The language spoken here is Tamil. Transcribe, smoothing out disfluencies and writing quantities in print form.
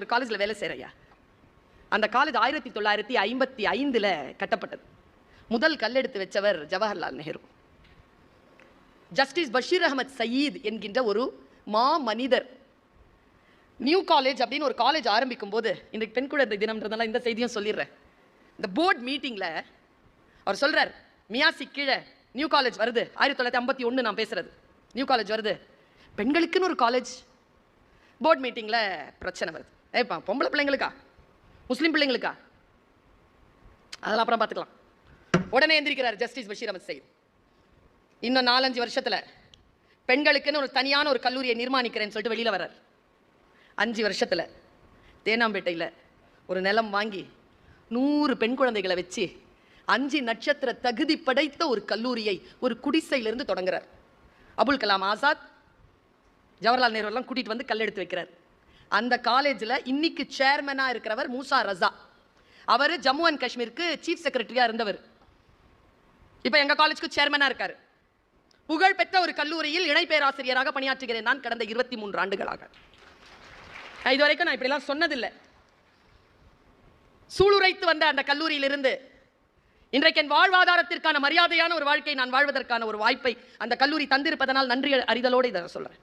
ஒரு காலேஜில் வேலை செய்கிறையா. அந்த காலேஜ் 1955 கட்டப்பட்டது. முதல் கல்லெடுத்து வச்சவர் ஜவஹர்லால் நேரு. ஜஸ்டிஸ் பஷீர் அகமது சயீத் என்கின்ற ஒரு மா மனிதர் நியூ காலேஜ் அப்படின்னு ஒரு காலேஜ் ஆரம்பிக்கும் போது, இன்றைக்கு பெண் குழந்தை தினம்ன்றதால இந்த செய்தியும் சொல்லிடுறேன். இந்த போர்ட் மீட்டிங்கில் அவர் சொல்கிறார், மியாசி கீழே நியூ காலேஜ் வருது, 1951 நான் பேசுகிறது, நியூ காலேஜ் வருது, பெண்களுக்குன்னு ஒரு காலேஜ். போர்ட் மீட்டிங்கில் பிரச்சனை வருது. ஏப்பா பொம்பளை பிள்ளைங்களுக்கா, முஸ்லீம் பிள்ளைங்களுக்கா, அதெல்லாம் அப்புறம் பார்த்துக்கலாம். உடனே எந்திரிக்கிறார் ஜஸ்டிஸ் பஷீர் அகமது சயீத். இன்னும் 4-5 வருஷத்தில் பெண்களுக்குன்னு ஒரு தனியான ஒரு கல்லூரியை நிர்மாணிக்கிறேன்னு சொல்லிட்டு வெளியில் வர்றார். 5 வருஷத்தில் தேனாம்பேட்டையில் ஒரு நிலம் வாங்கி 100 பெண் குழந்தைகளை வச்சு 5 நட்சத்திர தகுதி படைத்த ஒரு கல்லூரியை ஒரு குடிசையிலிருந்து தொடங்குறார். அபுல் கலாம் ஆசாத், ஜவஹர்லால் நேரு எல்லாம் கூட்டிகிட்டு வந்து கல்லெடுத்து வைக்கிறார். அந்த காலேஜில் இன்னைக்கு சேர்மனாக இருக்கிறவர் மூசா ரஸா. அவர் ஜம்மு அண்ட் காஷ்மீருக்கு சீஃப் செக்ரட்டரியாக இருந்தவர். இப்போ எங்கள் காலேஜுக்கு சேர்மனாக இருக்கார். புகழ்பெற்ற ஒரு கல்லூரியில் இணை பேராசிரியராக பணியாற்றுகிறேன் நான் கடந்த 23 ஆண்டுகளாக. இதுவரைக்கும் நான் இப்படிலாம் சொன்னதில்லை. சூளுரைத்து வந்த அந்த கல்லூரியிலிருந்து இன்றைக்கு என் வாழ்வாதாரத்திற்கான மரியாதையான ஒரு வாழ்க்கை நான் வாழ்வதற்கான ஒரு வாய்ப்பை அந்த கல்லூரி தந்திருப்பதனால் நன்றி அறிதலோடு இதை சொல்கிறேன்.